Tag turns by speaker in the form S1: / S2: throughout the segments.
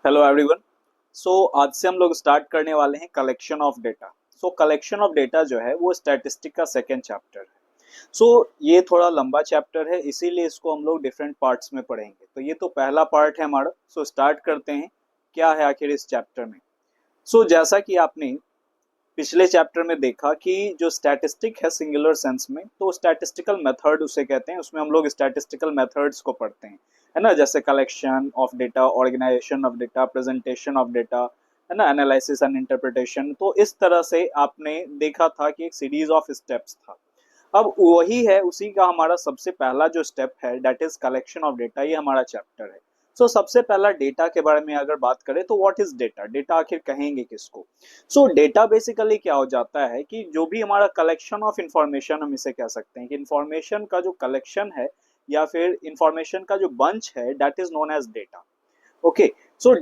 S1: Hello everyone. आज से हम लोग स्टार्ट करने वाले हैं collection of data. Collection of data जो है वो स्टैटिस्टिक का सेकेंड चैप्टर है। ये थोड़ा लंबा चैप्टर है, इसीलिए इसको हम लोग डिफरेंट पार्ट्स में पढ़ेंगे। तो ये तो पहला पार्ट है हमारा। स्टार्ट करते हैं, क्या है आखिर इस चैप्टर में। जैसा कि आपने पिछले चैप्टर में देखा कि जो स्टैटिस्टिक है सिंगुलर सेंस में, तो स्टैटिस्टिकल मेथड उसे कहते हैं। उसमें हम लोग स्टैटिस्टिकल मेथड्स को पढ़ते हैं, है ना, जैसे collection of data, organisation of data, presentation of data, है ना, एनालिसिस एंड इंटरप्रिटेशन। तो इस तरह से आपने देखा था कि एक सीरीज ऑफ स्टेप्स था। अब वही है, उसी का हमारा सबसे पहला जो स्टेप है that is collection of data. ये हमारा चैप्टर है। सबसे पहला डेटा के बारे में अगर बात करें तो व्हाट इज डेटा, डेटा आखिर कहेंगे किसको। डेटा बेसिकली क्या हो जाता है कि जो भी हमारा कलेक्शन ऑफ इंफॉर्मेशन, हम इसे कह सकते हैं कि इंफॉर्मेशन का जो कलेक्शन है या फिर इंफॉर्मेशन का जो बंच है that is known as data. Okay,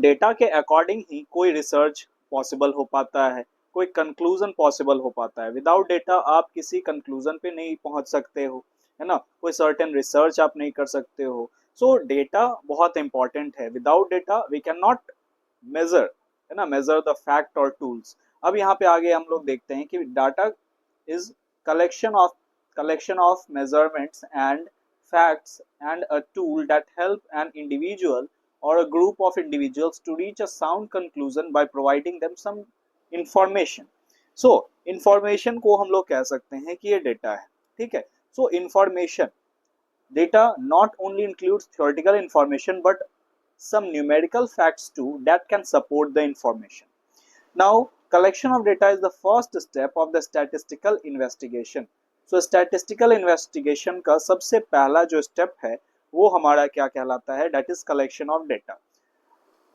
S1: data के अकॉर्डिंग ही कोई रिसर्च पॉसिबल हो पाता है, कोई कंक्लूजन पॉसिबल हो पाता है। विदाउट डेटा आप किसी कंक्लूजन पे नहीं पहुंच सकते हो, है ना, कोई सर्टेन रिसर्च आप नहीं कर सकते हो। डेटा बहुत इंपॉर्टेंट है। Without data we can not measure, है ना, मेजर द फैक्ट और टूल्स। अब यहाँ पे आगे हम लोग देखते हैं कि data is collection of measurements and facts and a tool that help an individual or a group of individuals to reach a sound conclusion by providing them some information। information को हम लोग कह सकते हैं कि ये डेटा है। ठीक है, information data not only includes theoretical information but some numerical facts too that can support the information। Now collection of data is the first step of the statistical investigation। Statistical investigation का सबसे पहला जो step है वो हमारा क्या कहलाता है, that is collection of data.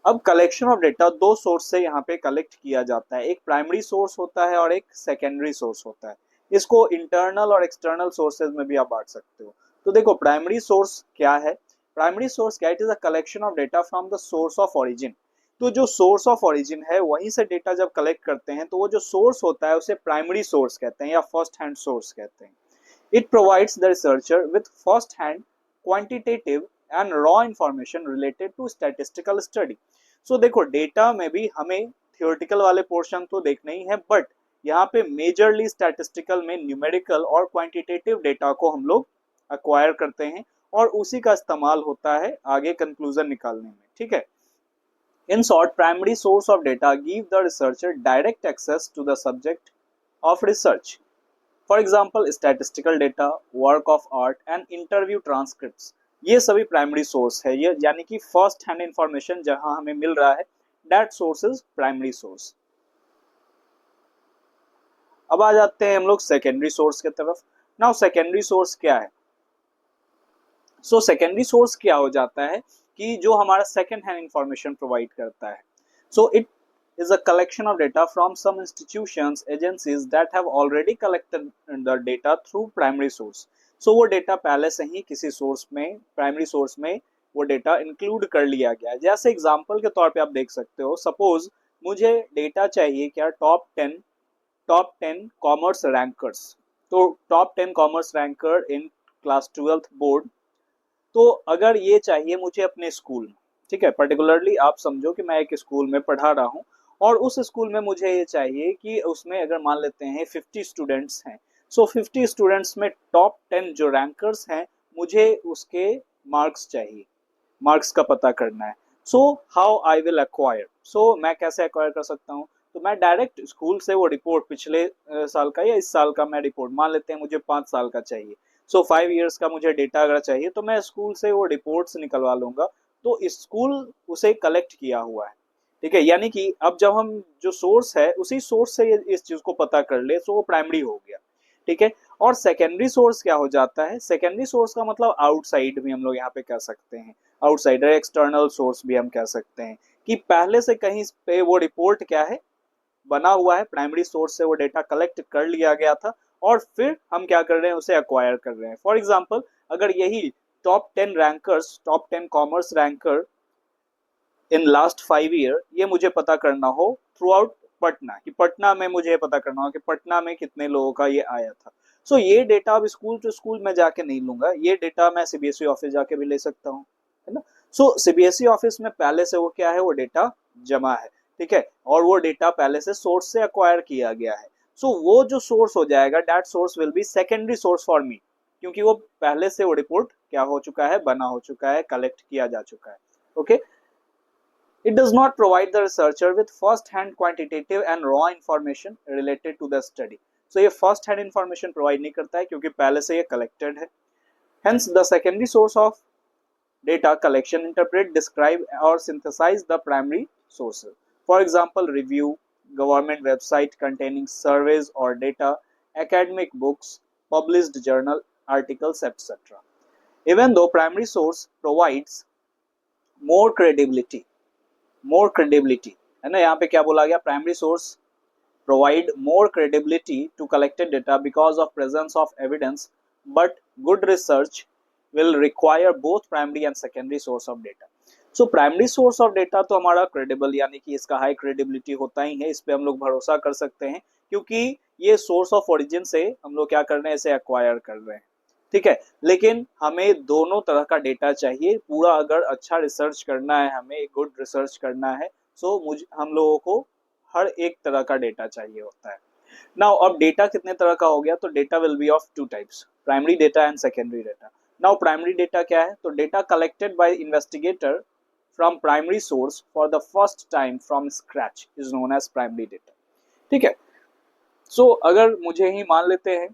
S1: अब कलेक्शन ऑफ डेटा दो सोर्स से यहाँ पे कलेक्ट किया जाता है। एक प्राइमरी सोर्स होता है और एक सेकेंडरी सोर्स होता है। इसको इंटरनल और एक्सटर्नल सोर्सेज में भी आप बांट सकते हो। तो देखो प्राइमरी सोर्स क्या है। प्राइमरी सोर्स क्या है, it is a collection of data from the source of origin. तो जो सोर्स ऑफ ओरिजिन है वहीं से डेटा जब कलेक्ट करते हैं तो वो जो सोर्स होता है उसे प्राइमरी सोर्स कहते हैं या फर्स्ट हैंड सोर्स कहते हैं। It provides the researcher with first hand quantitative and raw information related to statistical study. देखो डेटा में भी हमें थियोरेटिकल वाले पोर्शन तो देखने ही है, बट यहाँ पे मेजरली स्टैटिस्टिकल में न्यूमेरिकल और क्वांटिटेटिव डेटा को हम लोग अक्वायर करते हैं और उसी का इस्तेमाल होता है आगे कंक्लूजन निकालने में। ठीक है, in short primary source of data give the researcher direct access to the subject of research। for example statistical data, work of art and interview transcripts। ये सभी प्राइमरी सोर्स है, ये यानी कि फर्स्ट हैंड इंफॉर्मेशन जहां हमें मिल रहा है that source is primary source. अब आ जाते हैं हम लोग सेकेंडरी सोर्स की तरफ। नाउ सेकेंडरी सोर्स क्या है। सेकेंडरी सोर्स क्या हो जाता है कि जो हमारा सेकेंड हैंड इंफॉर्मेशन प्रोवाइड करता है। It is a collection of data from some institutions, agencies that have already collected the data through primary source। वो डेटा पहले से ही किसी सोर्स में, प्राइमरी सोर्स में वो डेटा इंक्लूड कर लिया गया है। जैसे एग्जांपल के तौर पे आप देख सकते हो, सपोज मुझे डेटा चाहिए क्या, टॉप 10 कॉमर्स रैंकर्स। तो top 10 commerce ranker in class 12th board. तो अगर ये चाहिए मुझे अपने स्कूल में, ठीक है, पर्टिकुलरली आप समझो कि मैं एक स्कूल में पढ़ा रहा हूँ और उस स्कूल में मुझे ये चाहिए कि उसमें अगर मान लेते हैं 50 स्टूडेंट्स हैं। 50 स्टूडेंट्स में टॉप 10 जो रैंकर्स हैं मुझे उसके मार्क्स चाहिए, मार्क्स का पता करना है। हाउ आई विल एक्वायर, मैं कैसे एक्वायर कर सकता हूँ। तो मैं डायरेक्ट स्कूल से वो रिपोर्ट पिछले साल का या इस साल का मैं रिपोर्ट, मान लेते हैं मुझे 5 साल का चाहिए, 5 ईयर्स का मुझे डेटा अगर चाहिए तो मैं स्कूल से वो रिपोर्ट्स निकलवा लूंगा। तो स्कूल उसे कलेक्ट किया हुआ है। ठीक है, यानी कि अब जब हम जो सोर्स है उसी सोर्स से इस चीज को पता कर ले तो वो प्राइमरी हो गया। ठीक है, और सेकेंडरी सोर्स क्या हो जाता है। सेकेंडरी सोर्स का मतलब आउटसाइड भी हम लोग यहाँ पे कह सकते हैं, आउटसाइडर, एक्सटर्नल सोर्स भी हम कह सकते हैं कि पहले से कहीं पे वो रिपोर्ट क्या है बना हुआ है, प्राइमरी सोर्स से वो डेटा कलेक्ट कर लिया गया था और फिर हम क्या कर रहे हैं, उसे एक्वायर कर रहे हैं। फॉर एग्जाम्पल अगर यही top 10 rankers, top 10 commerce ranker in last 5 year, ये मुझे पता करना हो थ्रू आउट पटना, कि पटना में मुझे पता करना हो कि पटना में कितने लोगों का ये आया था। ये डेटा अब स्कूल टू स्कूल में जाके नहीं लूंगा, ये डेटा मैं सीबीएसई ऑफिस जाके भी ले सकता हूँ, है ना। सीबीएसई ऑफिस में पहले से वो क्या है, वो डेटा जमा है, ठीक है, और वो डेटा पहले से सोर्स से एक्वायर किया गया है। सो वो जो सोर्स हो जाएगा, that source will be secondary source for me, क्योंकि वो पहले से वो रिपोर्ट क्या हो चुका है, बना हो चुका है, कलेक्ट किया जा चुका है। Okay, it does not provide the researcher with first hand quantitative and raw information related to the study. So ये first hand information provide नहीं करता है क्योंकि पहले से ये collected है। Hence the secondary source of data collection interpret, describe or synthesize the primary sources. For example, review, government website containing surveys or data, academic books, published journal articles, etc. Even though primary source provides more credibility है ना, यहाँ पे क्या बोला गया, primary source provide more credibility to collected data because of presence of evidence, but good research will require both primary and secondary source of data. So primary source of data तो हमारा credible, यानी कि इसका high credibility होता ही है, इस पे हम लोग भरोसा कर सकते हैं क्योंकि ये सोर्स ऑफ ओरिजिन से हम लोग क्या कर रहे हैं, इसे एक्वायर कर रहे हैं, ठीक है। लेकिन हमें दोनों तरह का डेटा चाहिए, पूरा अगर अच्छा रिसर्च करना है, हमें गुड रिसर्च करना है, सो हम लोगों को हर एक तरह का डेटा चाहिए होता है। नाउ अब डेटा कितने तरह का हो गया, तो data will be of two types, primary data and secondary data. Now primary data क्या है, तो data collected by investigator from primary source for the first time from scratch is known as primary data, ठीक है। सो अगर मुझे ही मान लेते हैं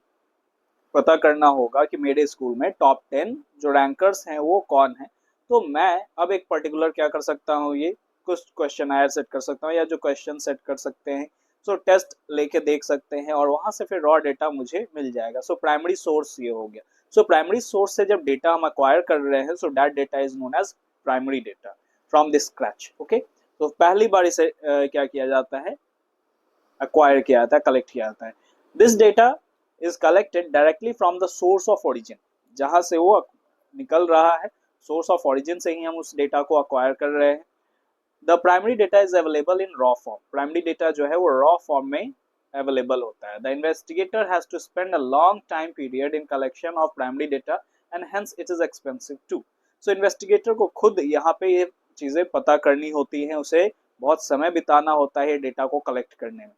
S1: पता करना होगा कि मेरे स्कूल में टॉप 10 जो रैंकर्स हैं वो कौन है, तो मैं अब एक पर्टिकुलर क्या कर सकता हूँ, ये कुछ क्वेश्चन आयर सेट कर सकता हूँ या जो क्वेश्चन सेट कर सकते हैं, सो टेस्ट लेके देख सकते हैं और वहां से फिर रॉ डेटा मुझे मिल जाएगा। सो प्राइमरी सोर्स ये हो गया। सो प्राइमरी सोर्स से जब डेटा हम अक्वायर कर रहे हैं, so that data is known as primary data from the scratch. Okay, तो पहली बार इसे क्या किया जाता है, अक्वायर किया जाता है, कलेक्ट किया जाता है। This data is collected directly from the source of origin, जहां से वो निकल रहा है, source of origin से ही हम उस डेटा को acquire कर रहे हैं। The primary data is available in raw form, primary data जो है वो raw form में available होता है। The investigator has to spend a long time period in collection of primary data and hence it is expensive too. So investigator को खुद यहाँ पे ये चीजें पता करनी होती हैं, उसे बहुत समय बिताना होता है डेटा को कलेक्ट करने में।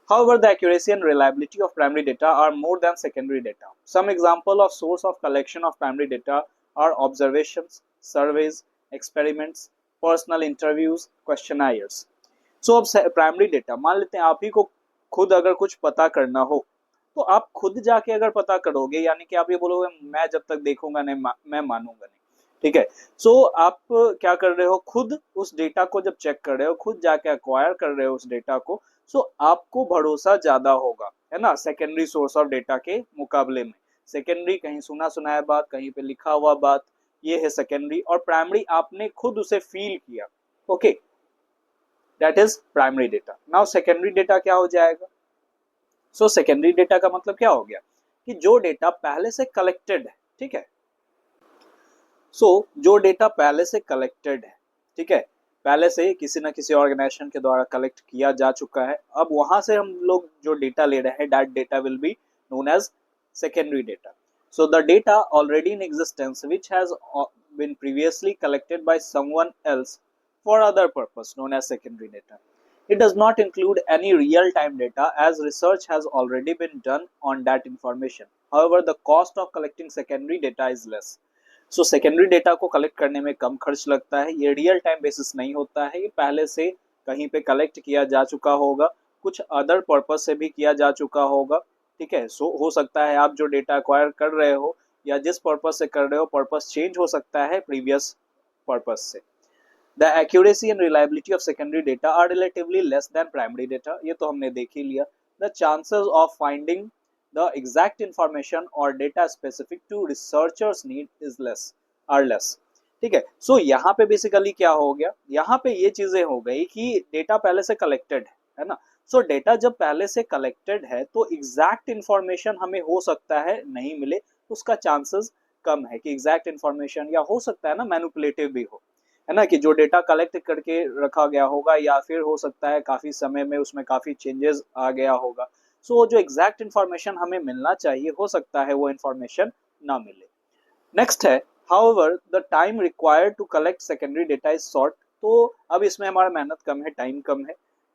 S1: However, the accuracy and reliability of primary data are more than secondary data. Some example of source of collection of primary data are observations, surveys, experiments, personal interviews, questionnaires. So अब primary data मान लेते हैं आप ही को खुद अगर कुछ पता करना हो, तो आप खुद जाके अगर पता करोगे, यानी कि आप ये बोलोगे मैं जब तक देखूंगा नहीं मैं मानूंगा नहीं, ठीक है। सो आप क्या कर रहे हो, खुद उस डेटा को जब चेक कर रहे हो, खुद जाके अक्वायर कर रहे हो उस डेटा को, सो आपको भरोसा ज्यादा होगा, है ना, सेकेंडरी सोर्स ऑफ डेटा के मुकाबले में। सेकेंडरी कहीं सुना सुनाया बात, कहीं पे लिखा हुआ बात, ये है सेकेंडरी, और प्राइमरी आपने खुद उसे फील किया। Okay, that is primary data. Now secondary data क्या हो जाएगा, सो सेकेंडरी डेटा का मतलब क्या हो गया कि जो डेटा पहले से कलेक्टेड है, ठीक है। सो जो डेटा पहले से कलेक्टेड है, ठीक है, पहले से किसी न किसी ऑर्गेनाइजेशन के द्वारा कलेक्ट किया जा चुका है, अब वहां से हम लोग जो डेटा ले रहे हैं, that data will be known as secondary data. So the data already in existence which has been previously collected by someone else for other purpose known as secondary data. It does not include any real-time data as research has already been done on that information. However, the cost of collecting secondary data is less. So secondary data को collect करने में कम खर्च लगता है, ये real time basis नहीं होता है, ये पहले से कहीं पे कलेक्ट किया जा चुका होगा, कुछ अदर पर्पस से भी किया जा चुका होगा, ठीक है। सो हो सकता है आप जो डेटा एक्वायर कर रहे हो या जिस पर्पस से कर रहे हो, पर्पस चेंज हो सकता है प्रीवियस पर्पस से। The accuracy and reliability of secondary data are relatively less than primary data. ये तो हमने देख ही लिया। The chances of finding the exact information or data specific to researchers need is less. ठीक है। सो यहाँ पे बेसिकली क्या हो गया, यहाँ पे ये चीजें हो गई कि डेटा पहले से कलेक्टेड है ना। सो डेटा जब पहले से कलेक्टेड है तो एग्जैक्ट इन्फॉर्मेशन हमें हो सकता है नहीं मिले, उसका चांसेस कम है कि एग्जैक्ट इन्फॉर्मेशन, या हो सकता है ना मैनिपुलेटिव भी हो, है ना, कि जो डेटा कलेक्ट करके रखा गया होगा या फिर हो सकता है काफी समय में उसमें काफी चेंजेस आ गया होगा। सो जो एग्जैक्ट इन्फॉर्मेशन हमें मिलना चाहिए, हो सकता है वो इन्फॉर्मेशन ना मिले। नेक्स्ट है, however the time required to collect secondary data is short तो अब इसमें हमारा मेहनत कम है, टाइम कम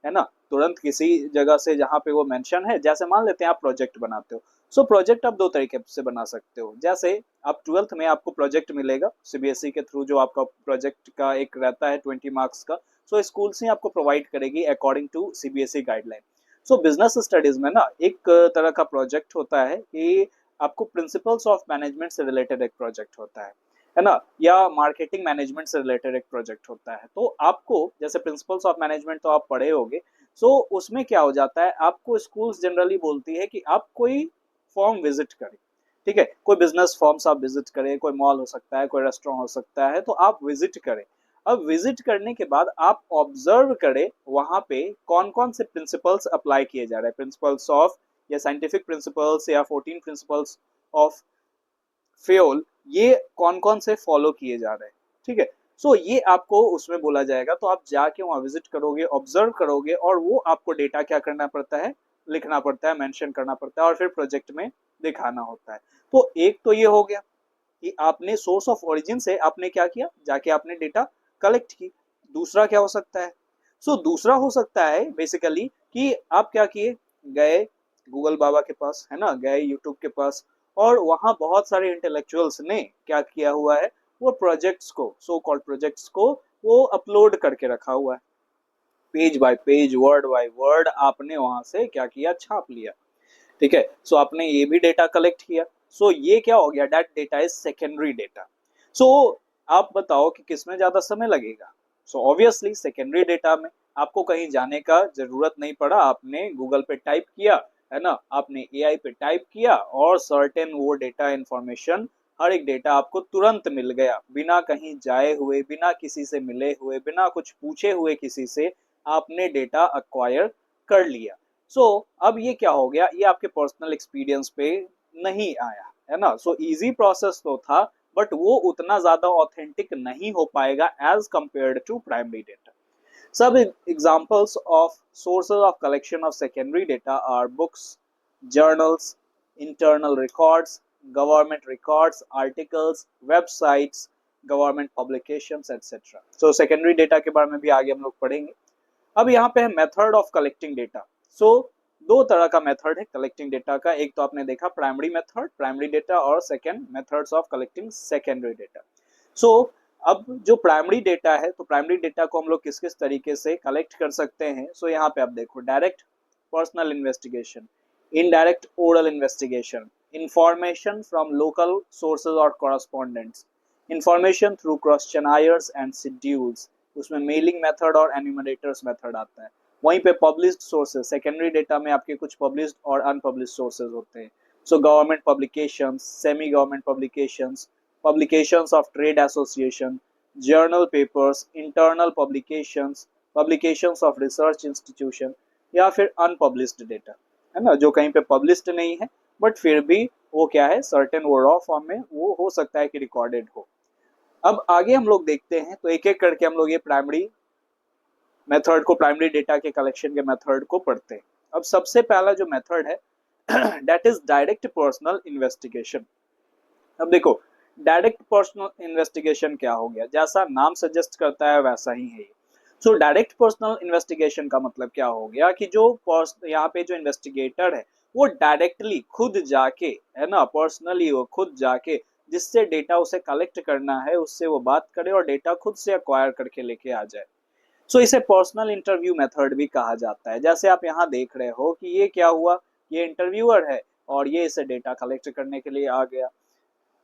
S1: है ना। तुरंत किसी जगह से जहाँ पे वो मेंशन है, जैसे मान लेते हैं आप प्रोजेक्ट बनाते हो, सो प्रोजेक्ट आप दो तरीके से बना सकते हो। जैसे आप 12th में आपको प्रोजेक्ट मिलेगा सीबीएसई के थ्रू, जो आपका प्रोजेक्ट का एक रहता है 20 मार्क्स का, सो स्कूल से आपको प्रोवाइड करेगी according to CBSE guideline. So business studies में ना एक तरह का प्रोजेक्ट होता है कि आपको प्रिंसिपल्स ऑफ मैनेजमेंट से रिलेटेड एक प्रोजेक्ट होता है ना, या मार्केटिंग मैनेजमेंट से रिलेटेड एक प्रोजेक्ट होता है। तो आपको जैसे प्रिंसिपल्स ऑफ मैनेजमेंट तो आप पढ़े होगे, सो उसमें क्या हो जाता है, आपको स्कूल्स जनरली बोलती है कि आप कोई फॉर्म विजिट करें, ठीक है, कोई बिजनेस फॉर्म्स आप विजिट करें, कोई मॉल हो सकता है, कोई रेस्टोरेंट हो सकता है, तो आप विजिट करें। अब विजिट करने के बाद आप ऑब्जर्व करें वहां पे कौन कौन से प्रिंसिपल्स अप्लाई किए जा रहे हैं, प्रिंसिपल्स ऑफ या साइंटिफिक प्रिंसिपल्स या 14 प्रिंसिपल्स ऑफ फेयोल, ये कौन कौन से फॉलो किए जा रहे हैं, ठीक है। सो ये आपको उसमें बोला जाएगा, तो आप जाके वहां विजिट करोगे, ऑब्जर्व करोगे, और वो आपको डेटा क्या करना पड़ता है, लिखना पड़ता है, मेंशन करना पड़ता है, और फिर प्रोजेक्ट में दिखाना होता है। तो एक तो ये हो गया कि आपने सोर्स ऑफ ओरिजिन से आपने क्या किया, जाके आपने डेटा कलेक्ट की। दूसरा क्या हो सकता है, दूसरा हो सकता है बेसिकली कि आप क्या किए, गए गूगल बाबा के पास, है ना, गए यूट्यूब के पास, और वहां बहुत सारे इंटेलेक्चुअल्स ने क्या किया हुआ है, वो प्रोजेक्ट्स को, सो कॉल्ड प्रोजेक्ट्स को वो अपलोड करके रखा हुआ है, page bye page, word by word, आपने वहां से क्या किया, छाप लिया, ठीक है। सो आपने ये भी डेटा कलेक्ट किया। सो ये क्या हो गया, that data is secondary data. So आप बताओ कि किसमें ज्यादा समय लगेगा। सो ऑब्वियसली सेकेंडरी डेटा में आपको कहीं जाने का जरूरत नहीं पड़ा, आपने गूगल पे टाइप किया, है ना, आपने एआई पे टाइप किया, और सर्टेन वो डेटा इंफॉर्मेशन, हर एक डेटा आपको तुरंत मिल गया, बिना कहीं जाए हुए, बिना किसी से मिले हुए, बिना कुछ पूछे हुए किसी से, आपने डेटा अक्वायर कर लिया। अब ये क्या हो गया, ये आपके पर्सनल एक्सपीरियंस पे नहीं आया, है ना। इजी प्रोसेस तो था, बट वो उतना ज्यादा ऑथेंटिक नहीं हो पाएगा as compared to primary data. सब examples of sources of collection of secondary data are books, journals, internal records, government records, articles, websites, government publications, etc. secondary data के बारे में भी आगे हम लोग पढ़ेंगे। अब यहाँ पे है मेथड ऑफ कलेक्टिंग डेटा। दो तरह का मेथड है कलेक्टिंग डेटा का, एक तो आपने देखा प्राइमरी मेथड, प्राइमरी डेटा, और second methods of collecting secondary data. अब जो प्राइमरी डेटा है, तो प्राइमरी डेटा को हम लोग किस किस तरीके से कलेक्ट कर सकते हैं। यहाँ पे आप देखो, direct personal investigation, indirect oral investigation, information from local sources और correspondents, information through questionnaires and schedules, उसमें मेलिंग मेथड और एन्यूमरेटर्स मेथड आता है। वहीं पे पब्लिश्ड सोर्सेज, सेकेंडरी डेटा में आपके कुछ पब्लिश्ड और अनपब्लिश्ड सोर्सेज होते हैं। Government publications, semi government publications, publications of trade association, journal papers, internal publications, publications of research institution, या फिर unpublished data, है ना, जो कहीं पे published नहीं है, बट फिर भी वो क्या है, certain वो raw form में वो हो सकता है कि recorded हो। अब आगे हम लोग देखते हैं, तो एक एक करके हम लोग ये प्राइमरी मेथड को, प्राइमरी डेटा के कलेक्शन के मेथड को पढ़ते हैं। अब सबसे पहला जो मेथड है that is direct personal investigation. अब देखो, डायरेक्ट पर्सनल इन्वेस्टिगेशन क्या हो गया, जैसा नाम सजेस्ट करता है वैसा ही है। डायरेक्ट पर्सनल इन्वेस्टिगेशन का मतलब क्या हो गया कि जो यहाँ पे जो इन्वेस्टिगेटर है वो डायरेक्टली खुद जाके, है ना, पर्सनली वो खुद जाके जिससे डेटा उसे कलेक्ट करना है उससे वो बात करे और डेटा खुद से अक्वायर करके लेके आ जाए। इसे पर्सनल इंटरव्यू मेथड भी कहा जाता है। जैसे आप यहाँ देख रहे हो कि ये क्या हुआ, ये इंटरव्यूअर है और ये इसे डेटा कलेक्ट करने के लिए आ गया।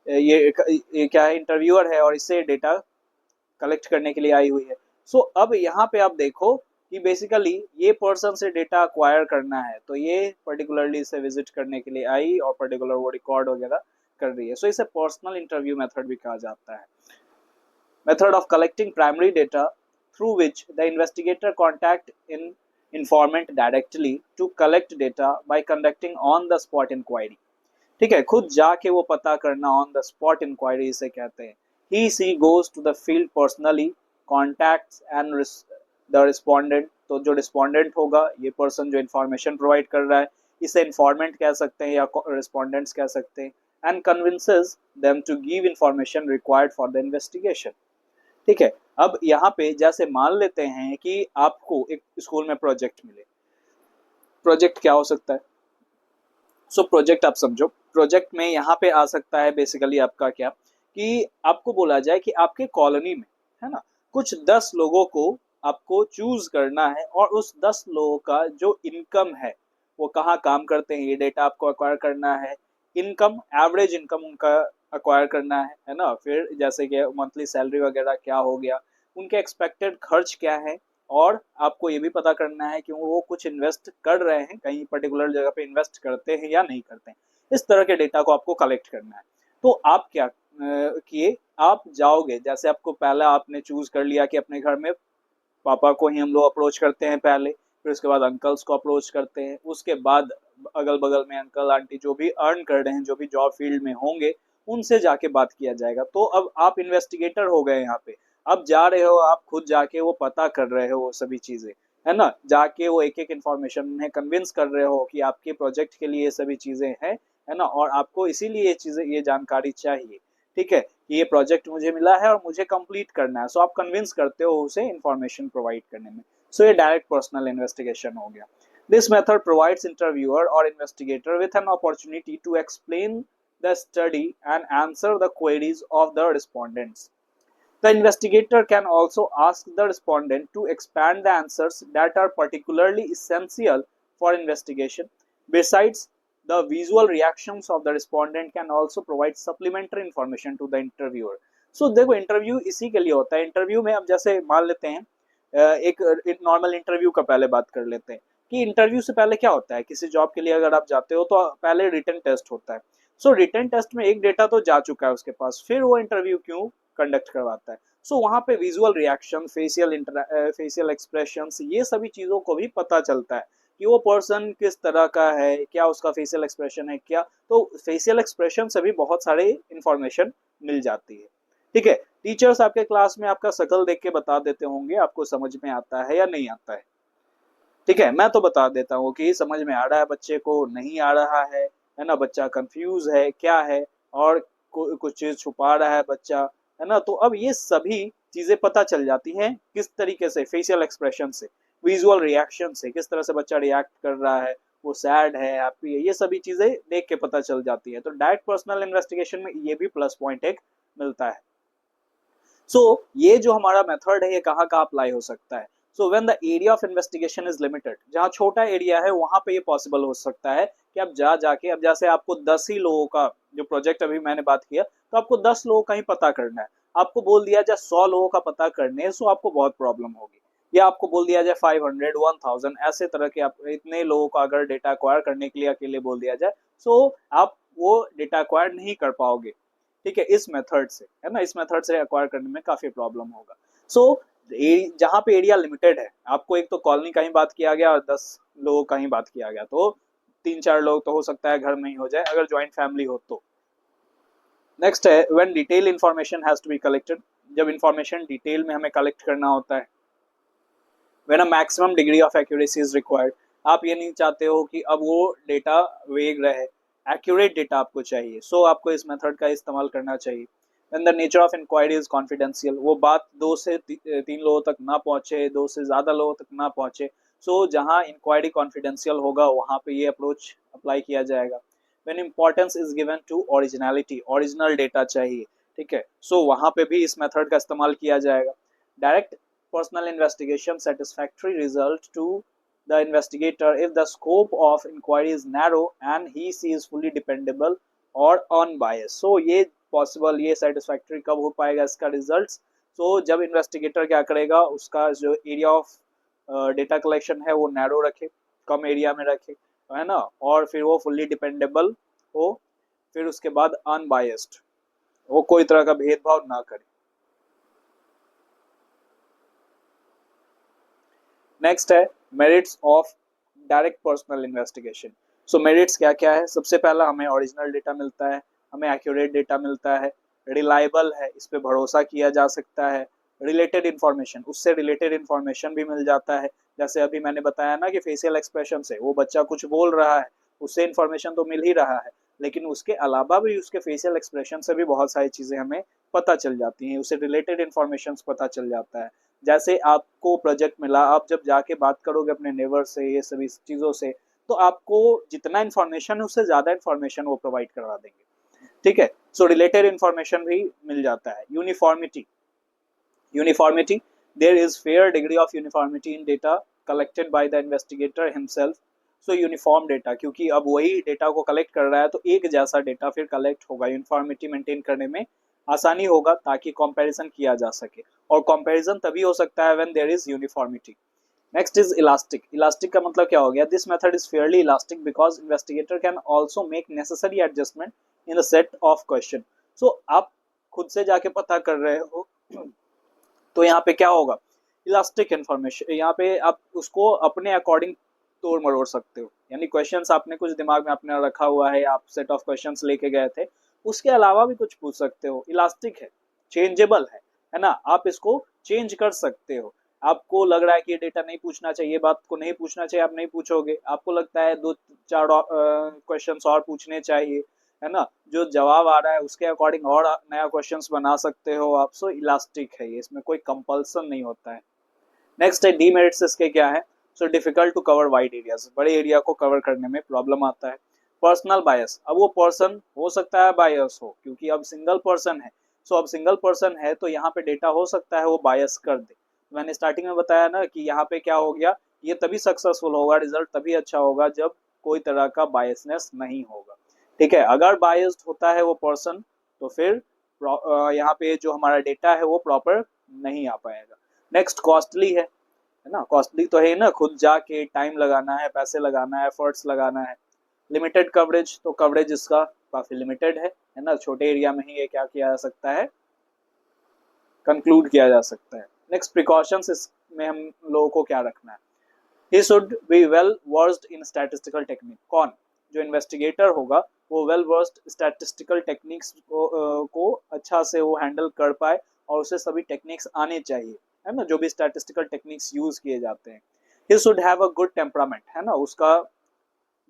S1: ये क्या है, इंटरव्यूअर है और इससे डेटा कलेक्ट करने के लिए आई हुई है। अब यहाँ पे आप देखो कि बेसिकली ये पर्सन से डेटा अक्वायर करना है, तो ये पर्टिकुलरली इसे विजिट करने के लिए आई और पर्टिकुलर वो रिकॉर्ड वगैरह कर रही है। इसे पर्सनल इंटरव्यू मेथड भी कहा जाता है। Method of collecting primary data through which the investigator contact in informant directly to collect data by conducting on the spot inquiry। ठीक है, खुद जाके वो पता करना, ऑन द स्पॉट इंक्वायरी इसे कहते हैं। He she goes to the field personally, contacts and the respondent. तो जो रिस्पोंडेंट होगा, ये पर्सन जो इन्फॉर्मेशन प्रोवाइड कर रहा है, इसे इन्फॉर्मेंट कह सकते हैं या रिस्पोंडेंट्स कह सकते हैं, and convinces them to give information required for the investigation. ठीक है। अब यहाँ पे जैसे मान लेते हैं कि आपको एक स्कूल में प्रोजेक्ट मिले। प्रोजेक्ट क्या हो सकता है? सो प्रोजेक्ट आप समझो, प्रोजेक्ट में यहाँ पे आ सकता है बेसिकली आपका क्या, कि आपको बोला जाए कि आपके कॉलोनी में, है ना, कुछ 10 लोगों को आपको चूज करना है और उस 10 लोगों का जो इनकम है, वो कहाँ काम करते हैं, ये डेटा आपको एक्वायर करना है। इनकम, एवरेज इनकम उनका एक्वायर करना है ना। फिर जैसे कि मंथली सैलरी वगैरह क्या हो गया, उनके एक्सपेक्टेड खर्च क्या है, और आपको ये भी पता करना है कि वो कुछ इन्वेस्ट कर रहे हैं, कहीं पर्टिकुलर जगह पे इन्वेस्ट करते हैं या नहीं करते हैं। इस तरह के डेटा को आपको कलेक्ट करना है। तो आप क्या किए, आप जाओगे, जैसे आपको पहला आपने चूज कर लिया कि अपने घर में पापा को ही हम लोग अप्रोच करते हैं पहले, फिर उसके बाद अंकल्स को अप्रोच करते हैं, उसके बाद अगल बगल में अंकल आंटी जो भी अर्न कर रहे हैं, जो भी जॉब फील्ड में होंगे, उनसे जाके बात किया जाएगा। तो अब आप इन्वेस्टिगेटर हो गए यहाँ पे। अब जा रहे हो, आप खुद जाके वो पता कर रहे हो वो सभी चीजें, है ना, जाके वो एक एक इन्फॉर्मेशन में कन्विंस कर रहे हो कि आपके प्रोजेक्ट के लिए ये सभी चीजें हैं, है ना, और आपको इसीलिए ये चीजें, ये जानकारी चाहिए। ठीक है, कि ये प्रोजेक्ट मुझे मिला है और मुझे कंप्लीट करना है। सो आप कन्विंस करते हो उसे इन्फॉर्मेशन प्रोवाइड करने में। सो ये डायरेक्ट पर्सनल इन्वेस्टिगेशन हो गया। दिस मेथड प्रोवाइड्स इंटरव्यूअर और investigator with an opportunity to explain the study and answer the queries of the respondents. The investigator can also ask the respondent to expand the answers that are particularly essential for investigation. Besides, the visual reactions of the respondent can also provide supplementary information to the interviewer. So देखो, interview इसी के लिए होता है। Interview में अब जैसे मान लेते हैं, एक नॉर्मल इंटरव्यू का पहले बात कर लेते हैं कि इंटरव्यू से पहले क्या होता है। किसी जॉब के लिए अगर आप जाते हो तो पहले रिटन टेस्ट होता है। सो रिटन टेस्ट में एक डेटा तो जा चुका है उसके पास, फिर वो इंटरव्यू क्यों कंडक्ट करवाता है? सो वहां पे विजुअल रिएक्शन, फेशियल एक्सप्रेशन, ये सभी चीजों को भी पता चलता है कि वो पर्सन किस तरह का है, क्या उसका फेशियल एक्सप्रेशन है क्या। तो फेशियल एक्सप्रेशन से भी बहुत सारे इंफॉर्मेशन मिल जाती है। ठीक है, टीचर्स आपके क्लास में आपका शकल देख के बता देते होंगे आपको समझ में आता है या नहीं आता है। ठीक है, मैं तो बता देता हूँ कि समझ में आ रहा है बच्चे को, नहीं आ रहा है ना, बच्चा कंफ्यूज है क्या है, और कुछ चीज छुपा रहा है बच्चा, है ना। तो अब ये सभी चीजें पता चल जाती हैं किस तरीके से, फेशियल एक्सप्रेशन से, विजुअल रिएक्शन से, किस तरह से बच्चा रिएक्ट कर रहा है, वो सैड है, हैप्पी है, ये सभी चीजें देख के पता चल जाती है। तो डायरेक्ट पर्सनल इन्वेस्टिगेशन में ये भी प्लस पॉइंट एक मिलता है। सो ये जो हमारा मेथड है, ये कहाँ कहाँ अप्लाई हो सकता है? So when the area of investigation is limited, जहाँ छोटा एरिया है वहां पे ये पॉसिबल हो सकता है कि आप जाके, अब जैसे आपको 10 ही लोगों का, जो प्रोजेक्ट अभी मैंने बात किया, तो आपको 10 लोगों का ही पता करना है। आपको बोल दिया जाए 100 लोगों का पता करने, सो आपको बहुत प्रॉब्लम होगी। या आपको बोल दिया जाए 500, 1000, ऐसे तरह के, आप इतने लोगों का अगर डेटा एक्वायर करने के लिए अकेले बोल दिया जाए, सो आप वो डेटा एक्वायर नहीं कर पाओगे। ठीक है, इस मेथड से, है ना, इस मेथड से एक्वायर करने में काफी प्रॉब्लम होगा। सो जहां पे एरिया लिमिटेड है, आपको एक तो कॉलोनी का ही बात किया गया और 10 लोगों का ही बात किया गया, तो 3-4 लोग तो हो सकता है घर में ही हो जाए अगर ज्वाइंट फैमिली हो तो। नेक्स्ट है when detail information has to be collected, जब इंफॉर्मेशन डिटेल में हमें कलेक्ट करना होता है। When a maximum degree of accuracy is required, आप ये नहीं चाहते हो कि अब वो डेटा वेग रहे, एक्यूरेट डेटा आपको चाहिए, सो आपको इस मेथड का इस्तेमाल करना चाहिए। When the nature of inquiry is confidential, वो बात 2 से 3 लोगों तक ना पहुंचे, 2 से ज्यादा लोगों तक ना पहुंचे, सो जहां इंक्वायरी कॉन्फिडेंशियल होगा वहां पे ये अप्रोच अप्लाई किया जाएगा। When importance is given to originality, original data चाहिए, ठीक है, सो वहां पे भी इस मेथड का इस्तेमाल किया जाएगा। Direct personal investigation satisfactory result to the investigator if the scope of inquiry is narrow and he sees fully dependable or unbiased। so ये possible, ये satisfactory कब हो पाएगा इसका results? so जब investigator क्या करेगा, उसका जो area of data collection है वो narrow रखे, कम area में रखे, है ना, और फिर वो fully dependable हो, फिर उसके बाद unbiased, वो कोई तरह का भेदभाव ना करे। नेक्स्ट है merits of direct personal investigation. So merits क्या क्या है? सबसे पहला, हमें ओरिजिनल डेटा मिलता है, हमें एक्यूरेट डेटा मिलता है, रिलायबल है, इस पे भरोसा किया जा सकता है, रिलेटेड इन्फॉर्मेशन, उससे रिलेटेड इन्फॉर्मेशन भी मिल जाता है। जैसे अभी मैंने बताया ना कि फेशियल एक्सप्रेशन से वो बच्चा कुछ बोल रहा है, उससे इन्फॉर्मेशन तो मिल ही रहा है। लेकिन उसके अलावा भी उसके फेशियल एक्सप्रेशन से भी बहुत सारी चीजें हमें पता चल जाती हैं, उससे रिलेटेड इन्फॉर्मेशन पता चल जाता है। जैसे आपको प्रोजेक्ट मिला, आप जब जाके बात करोगे अपने नेबर से, ये सभी चीजों से, तो आपको जितना इन्फॉर्मेशन है उससे ज्यादा इन्फॉर्मेशन वो प्रोवाइड करवा देंगे। ठीक है, सो रिलेटेड इन्फॉर्मेशन भी मिल जाता है। Uniformity, uniformity, there is fair degree of uniformity in data collected by the investigator himself. So uniform data, क्योंकि अब वही डेटा को कलेक्ट कर रहा है तो एक जैसा डेटा फिर कलेक्ट होगा, यूनिफॉर्मिटी मेंटेन करने में आसानी होगा ताकि कंपैरिजन किया जा सके, और कंपैरिजन तभी हो सकता है when there is uniformity. Next is elastic. Elastic का मतलब क्या हो गया? This method is fairly elastic because investigator can also make necessary adjustment in the set of question. So आप खुद से जाके पता कर रहे हो तो यहाँ पे क्या होगा? इलास्टिक इन्फॉर्मेशन, यहाँ पे आप उसको अपने अकॉर्डिंग तोड़ मरोड़ सकते हो। यानी क्वेश्चंस आपने कुछ दिमाग में अपने रखा हुआ है, आप सेट ऑफ क्वेश्चंस लेके गए थे, उसके अलावा भी कुछ पूछ सकते हो। इलास्टिक है, चेंजेबल है ना, आप इसको चेंज कर सकते हो। आपको लग रहा है कि ये डेटा नहीं पूछना चाहिए, बात को नहीं पूछना चाहिए, आप नहीं पूछोगे। आपको लगता है 2-4 क्वेश्चंस और पूछने चाहिए, है ना, जो जवाब आ रहा है उसके अकॉर्डिंग और नया क्वेश्चंस बना सकते हो आप। सो इलास्टिक है ये, इसमें कोई कंपल्सन नहीं होता है। नेक्स्ट है डीमेरिट्स, इसके क्या है? So difficult to cover wide areas, बड़े एरिया को कवर करने में प्रॉब्लम आता है। पर्सनल बायस, अब वो पर्सन हो सकता है बायस हो, क्योंकि अब सिंगल पर्सन है। सो अब सिंगल पर्सन है तो यहाँ पे डेटा हो सकता है वो बायस कर दे। मैंने स्टार्टिंग में बताया ना कि यहाँ पे क्या हो गया, ये तभी सक्सेसफुल होगा, रिजल्ट तभी अच्छा होगा जब कोई तरह का बायसनेस नहीं होगा। ठीक है, अगर बायस्ड होता है वो पर्सन तो फिर यहाँ पे जो हमारा डेटा है वो प्रॉपर नहीं आ पाएगा। नेक्स्ट कॉस्टली है ना, कॉस्टली तो है ना, खुद जाके टाइम लगाना है, पैसे लगाना है, एफर्ट्स लगाना है। लिमिटेड कवरेज, तो कवरेज इसका काफी लिमिटेड है ना, छोटे एरिया में ही ये क्या किया जा सकता है, कंक्लूड किया जा सकता है। नेक्स्ट प्रिकॉशंस, इसमें हम लोगों को क्या रखना है? He should be well versed in statistical technique. कौन? जो इन्वेस्टिगेटर होगा वो वेल वर्स्ड स्टैटिस्टिकल टेक्निक्स को अच्छा से वो हैंडल कर पाए, और उसे सभी टेक्निक्स आने चाहिए, है ना, जो भी स्टैटिस्टिकल टेक्निक्स यूज किए जाते हैं। He should have a good temperament, है ना, उसका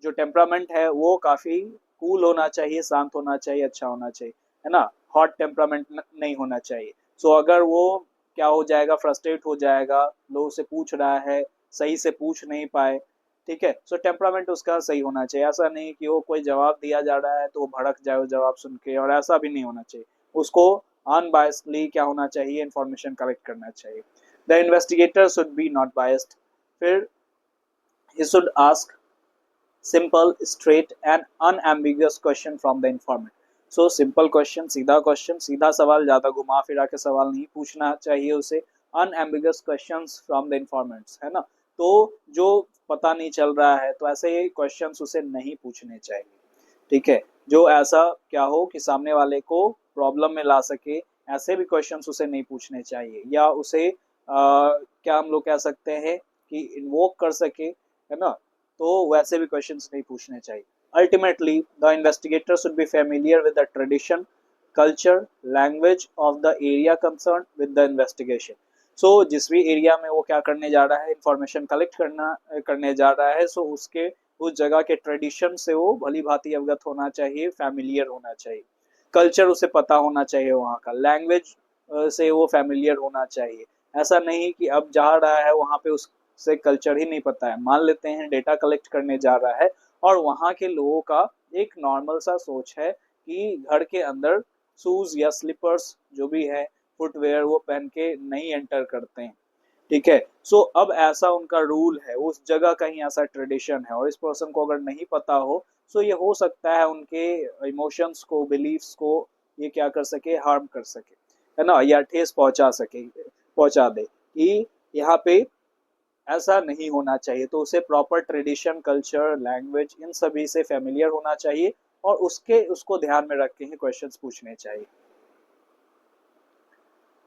S1: जो टेम्परामेंट है वो काफी कूल होना चाहिए, शांत होना चाहिए, अच्छा होना चाहिए, है ना, हॉट टेम्परामेंट नहीं होना चाहिए। सो अगर वो क्या हो जाएगा, फ्रस्ट्रेट हो जाएगा, लोगों से पूछ रहा है, सही से पूछ नहीं पाए, ठीक है, सो टेम्परामेंट उसका सही होना चाहिए। ऐसा नहीं कि वो कोई जवाब दिया जा रहा है तो वो भड़क जाए वो जवाब सुन के, और ऐसा भी नहीं होना चाहिए। उसको अनबायसली क्या होना चाहिए, इन्फॉर्मेशन कलेक्ट करना चाहिए। The investigator should B not biased. फिर he should ask simple, straight and unambiguous question from the informant. So simple question, सीधा सवाल, ज्यादा घुमा फिरा के सवाल नहीं पूछना चाहिए उसे। unambiguous questions from the informants, है ना, तो जो पता नहीं चल रहा है तो ऐसे क्वेश्चंस उसे नहीं पूछने चाहिए। ठीक है, जो ऐसा क्या हो कि सामने वाले को प्रॉब्लम में ला सके, ऐसे भी क्वेश्चंस उसे नहीं पूछने चाहिए, या उसे क्या हम लोग कह सकते हैं कि इन्वोक कर सके, है ना, तो वैसे भी क्वेश्चंस नहीं पूछने चाहिए। Ultimately the investigator should be familiar with the tradition, culture, language of the area concern with the investigation. So जिस भी एरिया में वो क्या करने जा रहा है, इंफॉर्मेशन कलेक्ट करने जा रहा है, सो उसके उस जगह के ट्रेडिशन से वो भली भांति अवगत होना चाहिए, फैमिलियर होना चाहिए। कल्चर उसे पता होना चाहिए वहाँ का, लैंग्वेज से वो फैमिलियर होना चाहिए। ऐसा नहीं कि अब जा रहा है वहाँ पे उससे कल्चर ही नहीं पता है। मान लेते हैं डेटा कलेक्ट करने जा रहा है और वहाँ के लोगों का एक नॉर्मल सा सोच है कि घर के अंदर शूज या स्लीपर्स जो भी है, फुटवेयर, वो पहन के नहीं एंटर करते हैं। ठीक है, सो अब ऐसा उनका रूल है, उस जगह कहीं ऐसा ट्रेडिशन है, और इस पर्सन को अगर नहीं पता हो, सो ये हो सकता है उनके इमोशंस को, बिलीफ्स को ये क्या कर सके, हार्म कर सके, है ना, या ठेस पहुंचा दे कि यहाँ पे ऐसा नहीं होना चाहिए। तो उसे प्रॉपर ट्रेडिशन, कल्चर, लैंग्वेज, इन सभी से फेमिलियर होना चाहिए, और उसको ध्यान में रख के ही क्वेश्चंस पूछने चाहिए।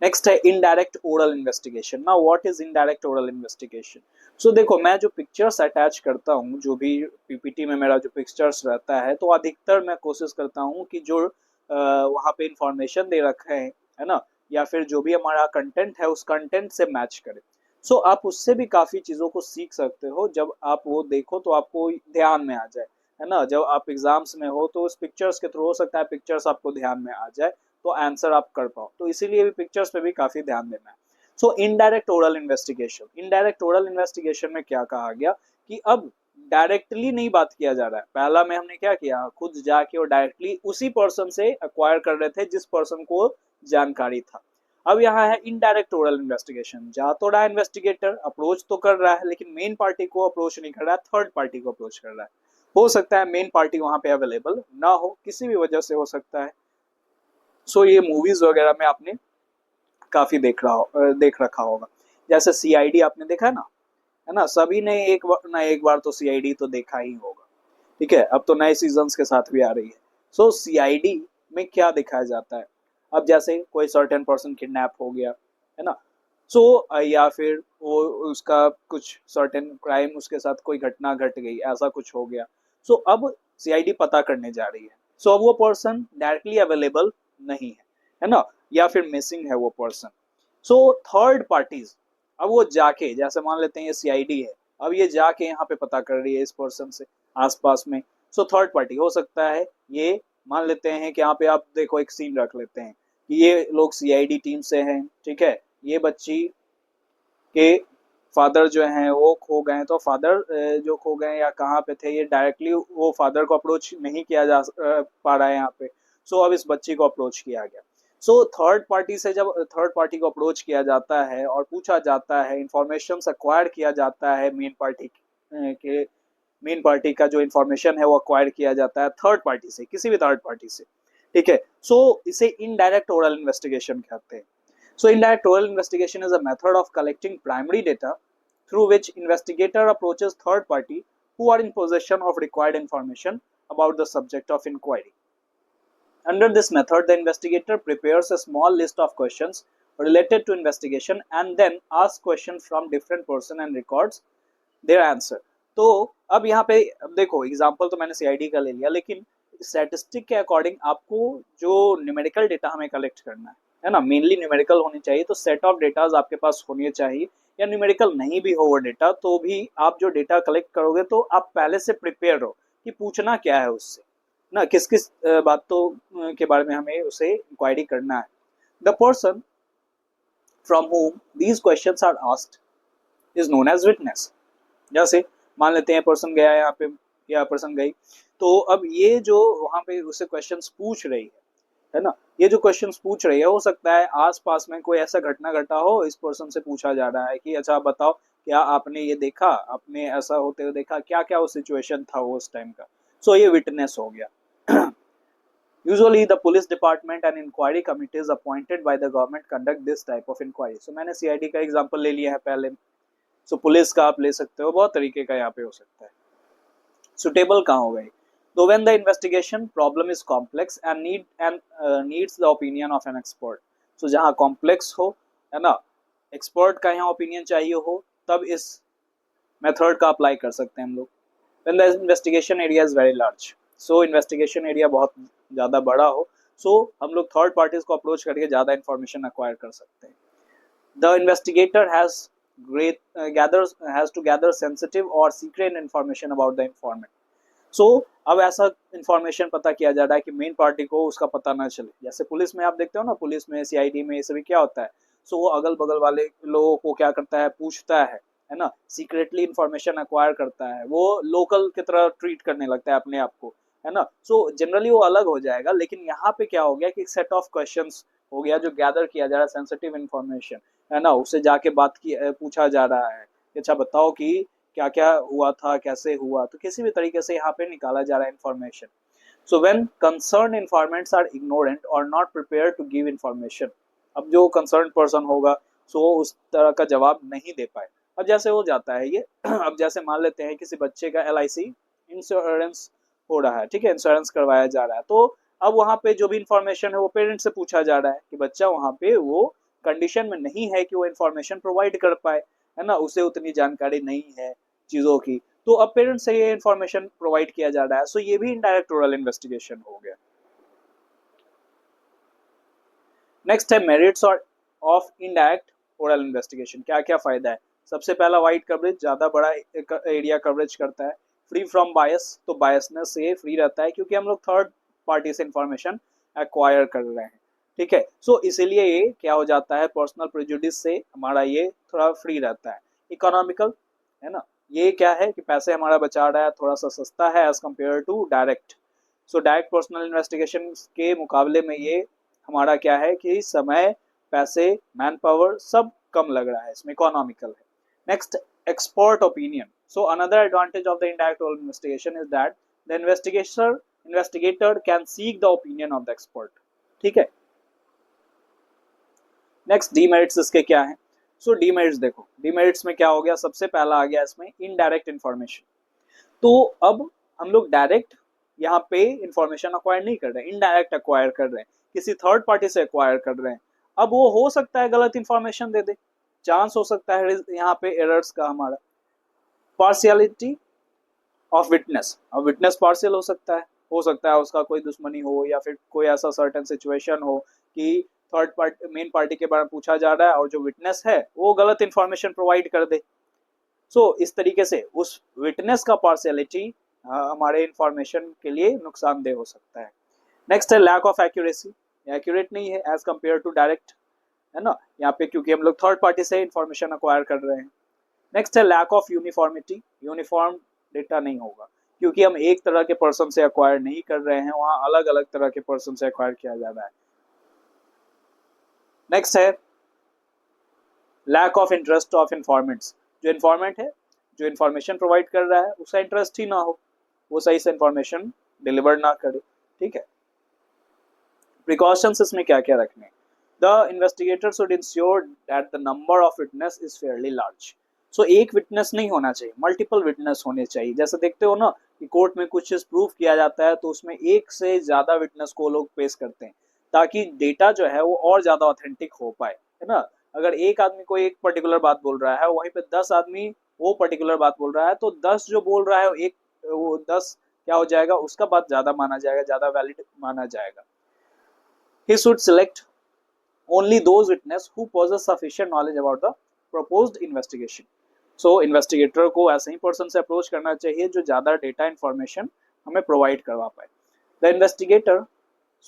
S1: नेक्स्ट है indirect oral investigation. Now what is indirect oral investigation? So देखो, मैं जो पिक्चर्स अटैच करता हूँ, जो भी पीपीटी में मेरा जो पिक्चर्स रहता है, तो अधिकतर मैं कोशिश करता हूँ कि जो वहाँ पे इंफॉर्मेशन दे रखे हैं, है ना, या फिर जो भी हमारा कंटेंट है उस कंटेंट से मैच करे। सो आप उससे भी काफी चीजों को सीख सकते हो। जब आप वो देखो तो आपको ध्यान में आ जाए। है ना, जब आप एग्जाम्स में हो तो उस पिक्चर्स के थ्रू हो सकता है पिक्चर्स आपको ध्यान में आ जाए तो आंसर आप कर पाओ, तो इसीलिए भी पिक्चर्स पे भी काफी ध्यान देना है। सो indirect oral investigation, indirect oral investigation में क्या कहा गया कि अब डायरेक्टली नहीं बात किया जा रहा है, पहला में हमने क्या किया, खुद जाके और डायरेक्टली उसी पर्सन से एक्वायर कर रहे थे जिस पर्सन को जानकारी था। अब यहाँ है इनडायरेक्ट ओरल इन्वेस्टिगेशन, जा तो रहा है इन्वेस्टिगेटर, अप्रोच तो कर रहा है लेकिन मेन पार्टी को अप्रोच नहीं कर रहा है, थर्ड पार्टी को अप्रोच कर रहा है। हो सकता है मेन पार्टी वहां पे अवेलेबल ना हो, किसी भी वजह से हो सकता है। सो ये मूवीज वगैरह में आपने काफी देख रखा होगा, जैसे सीआईडी आपने देखा है ना, सभी ने एक बार ना एक बार तो सीआईडी तो देखा ही होगा। ठीक है, अब तो नए सीजन्स के साथ भी आ रही है। सो सीआईडी में क्या दिखाया जाता है, अब जैसे कोई सर्टेन पर्सन किडनैप हो गया, है ना, सो या फिर वो उसका कुछ सर्टेन क्राइम, उसके साथ कोई घटना घट गई, ऐसा कुछ हो गया। सो अब सीआईडी पता करने जा रही है। सो अब वो पर्सन डायरेक्टली अवेलेबल नहीं है ना, या फिर मिसिंग है वो पर्सन। सो थर्ड पार्टीज अब वो जाके, जैसे मान लेते हैं ये सीआईडी है, अब ये जाके यहाँ पे पता कर रही है इस पर्सन से आसपास में। सो थर्ड पार्टी हो सकता है ये, मान लेते हैं कि यहाँ पे आप देखो एक सीन रख लेते हैं कि ये लोग सीआईडी टीम से हैं, ठीक है, ये बच्ची के फादर जो हैं वो खो गए, तो फादर जो खो गए या कहाँ पे थे, ये डायरेक्टली वो फादर को अप्रोच नहीं किया जा पा रहा है यहाँ पे। सो अब इस बच्ची को अप्रोच किया गया। सो थर्ड पार्टी से जब थर्ड पार्टी को अप्रोच किया जाता है और पूछा जाता है, इंफॉर्मेशन एक्वायर किया जाता है के मेन पार्टी का जो इन्फॉर्मेशन है वो अक्वायर किया जाता है थर्ड पार्टी से, किसी भी थर्ड पार्टी से। ठीक है, सो इसे इनडायरेक्ट ओरल इन्वेस्टिगेशन कहते हैं। So indirect oral investigation is a method of collecting primary data through which investigator approaches third party who are in possession of required information about the subject of inquiry. Under this method, the investigator prepares a small list of questions related to investigation and then asks questions from different person and records their answer. तो अब यहाँ पे अब देखो example तो मैंने CID का ले लिया, लेकिन स्टैटिस्टिक के अकॉर्डिंग आपको जो न्यूमेरिकल डेटा हमें कलेक्ट करना है ना, मेनली न्यूमेरिकल होनी चाहिए, तो सेट ऑफ डेटाज आपके पास होने चाहिए, या न्यूमेरिकल नहीं भी हो वो डेटा तो भी आप जो डेटा कलेक्ट करोगे तो आप पहले से प्रिपेयर हो कि पूछना क्या है उससे ना, किस किस बातों के बारे में हमें उसे इंक्वायरी करना है। The person from home these questions are asked is known as witness. जैसे मान लेते हैं पर्सन गया यहाँ पे या पर्सन गई, तो अब ये जो वहां पे उसे क्वेश्चंस पूछ रही है ना, ये जो क्वेश्चंस पूछ रही है हो सकता है आसपास में कोई ऐसा घटना घटा हो, इस पर्सन से पूछा जा रहा है कि अच्छा बताओ क्या आपने ये देखा, आपने ऐसा होते हुए देखा, क्या क्या वो सिचुएशन था वो उस टाइम का। सो ये विटनेस हो गया। Usually the police department and inquiry committees appointed by the government conduct this type of inquiry. So मैंने CID का एग्जांपल ले लिया है पहले। सो पुलिस का आप ले सकते हो, बहुत तरीके का यहाँ पे हो सकता है। सुटेबल कहाँ हो गई, तो when the investigation problem is complex and needs the opinion of an expert. So जहाँ कॉम्प्लेक्स हो, है ना, एक्सपर्ट का यहाँ ओपिनियन चाहिए हो, तब इस मेथड का अप्लाई कर सकते हैं हम लोग। When the investigation area is very large, so investigation area बहुत ज़्यादा बड़ा हो, सो हम लोग थर्ड पार्टीज को अप्रोच करके ज़्यादा इन्फॉर्मेशन एक्वायर कर सकते हैं। The investigator has to gather sensitive or secret information about the informant. So अब ऐसा इंफॉर्मेशन पता किया जा रहा है कि मेन पार्टी को उसका पता ना चले। जैसे पुलिस में आप देखते हो ना, पुलिस में सीआईडी में ये सभी क्या होता है, सो वो अगल बगल वाले लोगों को क्या करता है, पूछता है ना, सीक्रेटली इंफॉर्मेशन एक्वायर करता है, वो लोकल की तरह ट्रीट करने लगता है अपने आप को, है ना। सो जनरली वो अलग हो जाएगा, लेकिन यहाँ पे क्या हो गया कि सेट ऑफ क्वेश्चंस हो गया जो गैदर किया जा रहा है, सेंसिटिव इंफॉर्मेशन, है ना, उससे जाके पूछा जा रहा है कि अच्छा बताओ कि क्या क्या हुआ था, कैसे हुआ, तो किसी भी तरीके से यहाँ पे निकाला जा रहा है information. So when concern informants are ignorant और not prepare to give information, अब जो कंसर्न पर्सन होगा सो उस तरह का जवाब नहीं दे पाए। अब जैसे हो जाता है ये अब जैसे मान लेते हैं किसी बच्चे का LIC इंश्योरेंस हो रहा है, ठीक है, इंश्योरेंस करवाया जा रहा है, तो अब वहाँ पे जो भी इंफॉर्मेशन है वो पेरेंट्स से पूछा जा रहा है कि बच्चा वहाँ पे वो कंडीशन में नहीं है कि वो इन्फॉर्मेशन प्रोवाइड कर पाए, है ना, उसे उतनी जानकारी नहीं है चीजों की, तो अब पेरेंट्स से ये इन्फॉर्मेशन प्रोवाइड किया जा रहा है। सो ये भी इनडायरेक्ट ओरल इन्वेस्टिगेशन हो गया। नेक्स्ट है merits of indirect oral investigation, क्या क्या फायदा है। सबसे पहला वाइड कवरेज, ज्यादा बड़ा एरिया कवरेज करता है। फ्री फ्रॉम बायस, तो बायसनेस से फ्री रहता है क्योंकि हम लोग थर्ड पार्टी से इंफॉर्मेशन एक्वायर कर रहे हैं, ठीक है। सो इसीलिए ये क्या हो जाता है, पर्सनल प्रेजुडिस से हमारा ये थोड़ा फ्री रहता है। इकोनॉमिकल है ना, ये क्या है कि पैसे हमारा बचा रहा है, थोड़ा सा सस्ता है as compare to direct. So direct personal investigation के मुकाबले में ये हमारा क्या है कि समय, पैसे, मैन पावर सब कम लग रहा है, इसमें इकोनॉमिकल है। Next, expert opinion. So another advantage of the indirect role investigation is that the investigator can seek the opinion of the expert, ठीक है। नेक्स्ट, डीमेरिट्स इसके क्या है। सो डीमेरिट्स देखो, डीमेरिट्स में क्या हो गया, सबसे पहला आ गया इसमें इनडायरेक्ट इन्फॉर्मेशन। तो अब हम लोग डायरेक्ट यहाँ पे इंफॉर्मेशन अक्वायर नहीं कर रहे हैं, इनडायरेक्ट अक्वायर कर रहे हैं, किसी थर्ड पार्टी से अक्वायर कर रहे हैं। अब वो हो सकता है गलत इंफॉर्मेशन दे दे, चांस हो सकता है यहाँ पे एरर्स का हमारा। पार्शियलिटी ऑफ विटनेस, अब विटनेस पार्शियल हो सकता है उसका कोई दुश्मनी हो या फिर कोई ऐसा सर्टेन सिचुएशन हो कि थर्ड पार्टी, मेन पार्टी के बारे में पूछा जा रहा है और जो विटनेस है वो गलत इंफॉर्मेशन प्रोवाइड कर दे। सो इस तरीके से उस विटनेस का पार्शियलिटी हमारे इंफॉर्मेशन के लिए नुकसानदेह हो सकता है। नेक्स्ट है लैक ऑफ एक्यूरेसी, एक्यूरेट नहीं है एज कंपेयर टू डायरेक्ट, है ना, यहाँ पे क्योंकि हम लोग थर्ड पार्टी से इंफॉर्मेशन अक्वायर कर रहे हैं। नेक्स्ट है lack of uniformity, uniform data नहीं होगा क्योंकि हम एक तरह के पर्सन से अक्वायर नहीं कर रहे हैं, वहां अलग अलग तरह के पर्सन से अक्वायर किया जा रहा है। नेक्स्ट है lack of interest of informants, जो इन्फॉर्मेंट है, जो इन्फॉर्मेशन प्रोवाइड कर रहा है उसका इंटरेस्ट ही ना हो, वो सही से इन्फॉर्मेशन डिलीवर ना करे, ठीक है। प्रिकॉशंस इसमें क्या क्या रखने, the investigator should ensure that the number of witness is fairly large. So एक विटनेस नहीं होना चाहिए, मल्टीपल विटनेस होने चाहिए। जैसे देखते हो ना कि कोर्ट में कुछ चीज प्रूफ किया जाता है तो उसमें एक से ज्यादा विटनेस को लोग पेश करते हैं ताकि डेटा जो है वो और ज्यादा ऑथेंटिक हो पाए, है ना। अगर एक आदमी को एक पर्टिकुलर बात बोल रहा है, वहीं पे 10 आदमी वो पर्टिकुलर बात बोल रहा है, तो 10 जो बोल रहा है एक, वो 10 क्या हो जाएगा, उसका बात ज्यादा माना जाएगा, ज्यादा वैलिड माना जाएगा। He should select only those witness who possess sufficient knowledge about the proposed investigation. So investigator को ऐसे ही पर्सन से अप्रोच करना चाहिए जो ज्यादा डेटा इंफॉर्मेशन हमें प्रोवाइड करवा पाए। The investigator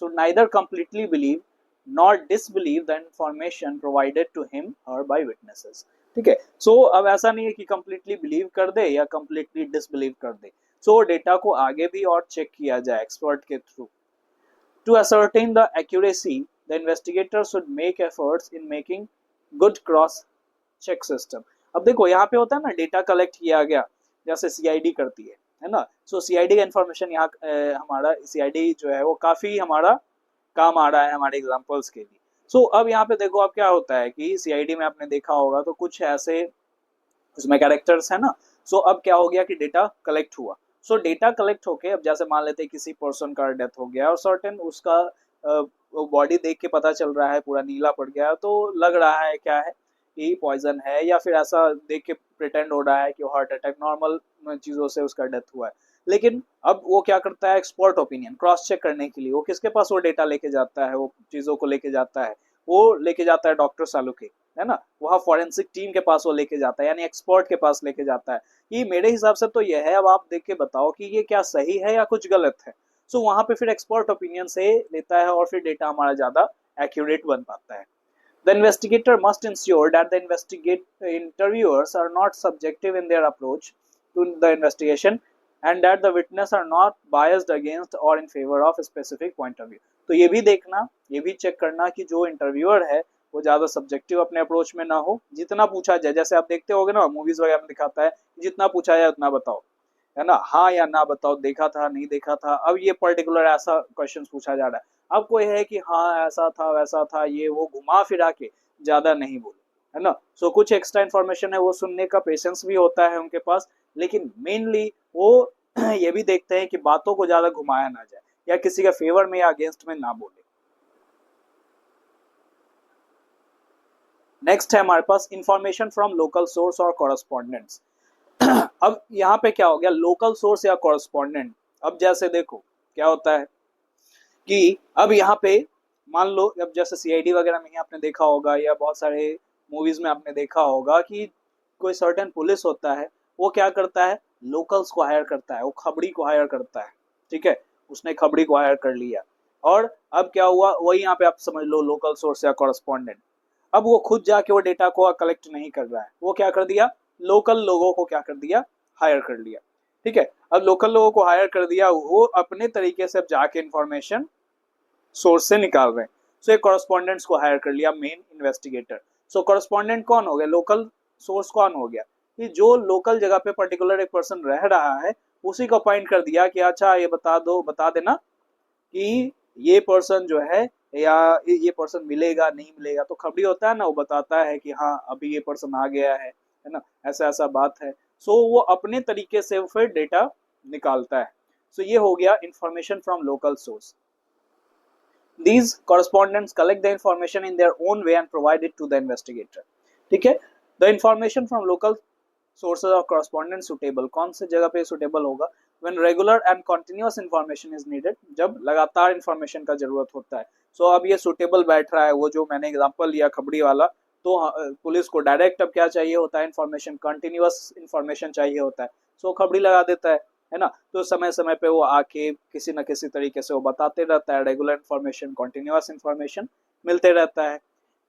S1: should neither completely believe nor disbelieve the information provided to him or by witnesses. ठीक है, सो अब ऐसा नहीं है कि completely believe कर दे या completely disbelieve कर दे। सो डेटा को आगे भी और चेक किया जाए एक्सपर्ट के through. To ascertain the accuracy, the investigator should make efforts in making good cross check system. अब देखो यहाँ पे होता है ना, डेटा कलेक्ट किया गया जैसे सीआईडी करती है ना। सो सीआईडी का इंफॉर्मेशन यहाँ हमारा सीआईडी जो है वो काफी हमारा काम आ रहा है हमारे एग्जांपल्स के लिए। सो अब यहाँ पे देखो अब क्या होता है कि सीआईडी में आपने देखा होगा तो कुछ ऐसे उसमें कैरेक्टर्स है ना। सो अब क्या हो गया कि डेटा कलेक्ट हुआ। सो डेटा कलेक्ट होके अब जैसे मान लेते हैं किसी पर्सन का डेथ हो गया और सर्टेन उसका बॉडी देख के पता चल रहा है पूरा नीला पड़ गया, तो लग रहा है क्या है कि पॉइजन है, या फिर ऐसा देख के प्रिटेंड हो रहा है कि हार्ट अटैक, नॉर्मल चीजों से उसका डेथ हुआ है। लेकिन अब वो क्या करता है, एक्सपर्ट ओपिनियन क्रॉस चेक करने के लिए वो किसके पास वो डेटा लेके जाता है, वो चीजों को लेके जाता है, वो लेके जाता है डॉक्टर सालुके, है ना। वहाँ फॉरेंसिक टीम के पास वो लेके जाता है, यानी एक्सपर्ट के पास लेके जाता है कि मेरे हिसाब से तो यह है, अब आप देख के बताओ कि ये क्या सही है या कुछ गलत है। सो वहां पे फिर एक्सपर्ट ओपिनियन से लेता है और फिर डेटा हमारा ज्यादा एक्यूरेट बन पाता है। The investigator must ensure that the interviewers are not subjective in their approach to the investigation and that the witness are not biased against or in favor of a specific point of view. तो ये भी देखना, ये भी check करना कि जो interviewer है वो ज्यादा सब्जेक्टिव अपने अप्रोच में ना हो। जितना पूछा जाए, जैसे आप देखते होगे ना मूवीज वगैरह में दिखाता है, जितना पूछा जाए उतना बताओ, है ना, हाँ या ना बताओ, देखा था नहीं देखा था। अब ये पर्टिकुलर ऐसा क्वेश्चन पूछा जा रहा है, अब कोई है कि हाँ ऐसा था वैसा था, ये वो घुमा फिरा के ज्यादा नहीं बोले, है ना। सो कुछ एक्स्ट्रा इन्फॉर्मेशन है वो सुनने का पेशेंस भी होता है उनके पास, लेकिन मेनली वो ये भी देखते हैं कि बातों को ज्यादा घुमाया ना जाए या किसी के फेवर में या अगेंस्ट में ना बोले। नेक्स्ट है हमारे पास इंफॉर्मेशन फ्रॉम लोकल सोर्स और कॉरेस्पॉन्डेंट्स। अब यहाँ पे क्या हो गया, लोकल सोर्स या कॉरेस्पॉन्डेंट। अब जैसे देखो क्या होता है कि अब यहाँ पे मान लो, अब जैसे सीआईडी वगैरह में ही आपने देखा होगा या बहुत सारे मूवीज में आपने देखा होगा कि कोई सर्टेन पुलिस होता है, वो क्या करता है, लोकल्स को हायर करता है, वो खबड़ी को हायर करता है, ठीक है, उसने खबड़ी को हायर कर लिया। और अब क्या हुआ, वही यहाँ पे आप समझ लो लोकल सोर्स या कॉरेस्पॉन्डेंट। अब वो खुद जाके वो डेटा को कलेक्ट नहीं कर रहा है, वो क्या कर दिया, लोकल लोगों को क्या कर दिया, हायर कर लिया, ठीक है। अब लोकल लोगों को हायर कर दिया, वो अपने तरीके से अब जाके इंफॉर्मेशन सोर्स से निकाल रहे हैं। सो एक कॉरेस्पॉन्डेंट्स को हायर कर लिया, मेन इन्वेस्टिगेटर। सो कॉरेस्पॉन्डेंट कौन हो गया, लोकल सोर्स कौन हो गया, कि जो लोकल जगह पे पर्टिकुलर एक पर्सन रह रहा है उसी को अपॉइंट कर दिया कि अच्छा ये बता दो, बता देना कि ये पर्सन जो है, या ये पर्सन मिलेगा नहीं मिलेगा। तो खबरी होता है ना, वो बताता है कि हाँ अभी ये पर्सन आ गया है ना, ऐसा ऐसा बात है। सो वो अपने तरीके से फिर डेटा निकालता है। सो ये हो गया information from local source. These correspondents collect the information in their own way and provide it to the investigator, ठीक है। The information from local sources of correspondence suitable, कौन से जगह पे suitable होगा, when regular and continuous information is needed, जब लगातार information का जरूरत होता है। So अब ये suitable बैठ रहा है, वो जो मैंने एग्जांपल लिया खबड़ी वाला, तो पुलिस को डायरेक्ट अब क्या चाहिए होता है, इन्फॉर्मेशन, कंटिन्यूअस इन्फॉर्मेशन चाहिए होता है। सो खबड़ी लगा देता है ना। तो समय समय पे वो आके किसी न किसी तरीके से वो बताते रहता है, रेगुलर इन्फॉर्मेशन, कंटिन्यूअस इन्फॉर्मेशन मिलते रहता है।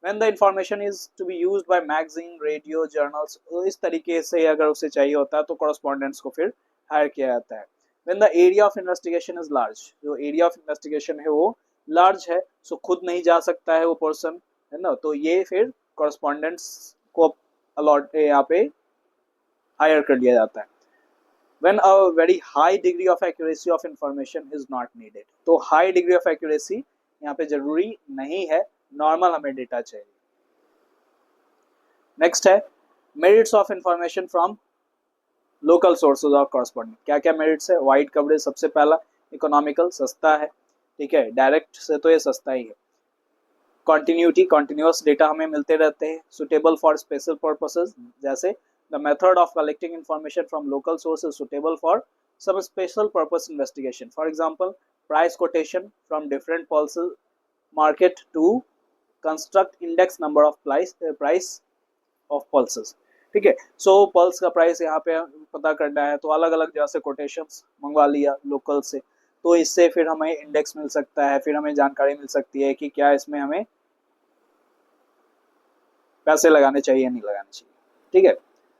S1: when the information is to be used by magazine, radio, journals, तो इस तरीके से अगर उसे चाहिए होता है तो correspondents को फिर हायर किया जाता है। when the area of investigation is large, जो area of investigation है वो large है, सो खुद नहीं जा सकता है वो पर्सन, है ना, तो ये फिर correspondents को अलॉट यहाँ पे हायर कर दिया जाता है। when a very high degree of accuracy of information is not needed, तो high degree of accuracy यहाँ पे जरूरी नहीं है, नॉर्मल हमें डेटा चाहिए। नेक्स्ट है merits of information from local sources of correspondent. क्या क्या मेरिट्स है, वाइड कवरेज सबसे पहला, इकोनॉमिकल सस्ता है, ठीक है, डायरेक्ट से तो ये सस्ता ही है। कॉन्टिन्यूटी, कॉन्टिन्यूअस डेटा हमें मिलते रहते हैं। सुटेबल फॉर स्पेशल पर्पसेस, जैसे the method of collecting information from local sources suitable for some special purpose investigation, for example price quotation from different pulses market to construct index number of price of pulses, ठीक है। सो pulse का price यहाँ पे पता करना है, तो अलग अलग जगह से कोटेशंस मंगवा लिया लोकल से, तो इससे फिर हमें इंडेक्स मिल सकता है, फिर हमें जानकारी मिल सकती है कि क्या इसमें हमें पैसे लगाने चाहिए नहीं लगाने चाहिए, ठीक है।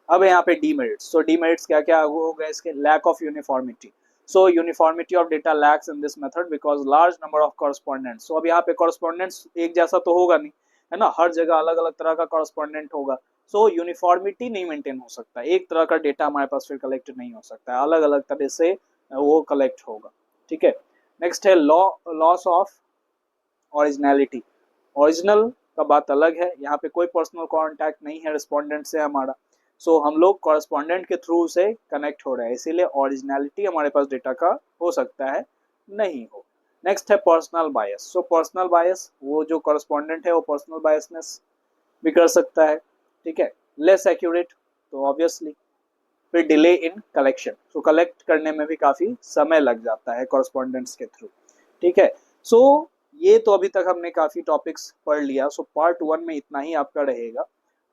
S1: अब यहाँ पे डीमेरिट्स, तो डीमेरिट्स क्या क्या हो गए इसके, lack of uniformity, so uniformity of data lacks in this method because large number of correspondents. So अब यहाँ पे कॉरेस्पॉन्डेंट्स एक जैसा तो होगा नहीं, है ना, हर जगह अलग अलग तरह का कॉरेस्पॉन्डेंट होगा। सो यूनिफॉर्मिटी नहीं मेंटेन हो सकता, एक तरह का डेटा हमारे पास फिर कलेक्ट नहीं हो सकता है, अलग अलग तरह से वो कलेक्ट होगा, ठीक है। नेक्स्ट है लॉस ऑफ ओरिजिनलिटी, ओरिजिनल का बात अलग है, यहाँ पे कोई पर्सनल कांटेक्ट नहीं है रिस्पोंडेंट से हमारा, सो हम लोग कॉरेस्पॉन्डेंट के थ्रू से कनेक्ट हो रहे हैं, इसीलिए ओरिजिनलिटी हमारे पास डेटा का हो सकता है नहीं हो। नेक्स्ट है personal bias, so personal bias, वो जो कॉरेस्पॉन्डेंट है वो पर्सनल बायसनेस भी कर सकता है, ठीक है। लेस एक्यूरेट, तो ऑब्वियसली फिर डिले इन कलेक्शन, तो कलेक्ट करने में भी काफी समय लग जाता है कॉरेस्पॉन्डेंट्स के थ्रू, ठीक है। सो ये तो अभी तक हमने काफी टॉपिक्स पढ़ लिया, सो पार्ट 1 में इतना ही आपका रहेगा,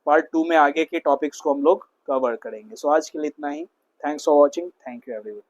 S1: पार्ट 2 में आगे के टॉपिक्स को हम लोग कवर करेंगे। सो आज के लिए इतना ही, thanks for watching, thank you everyone.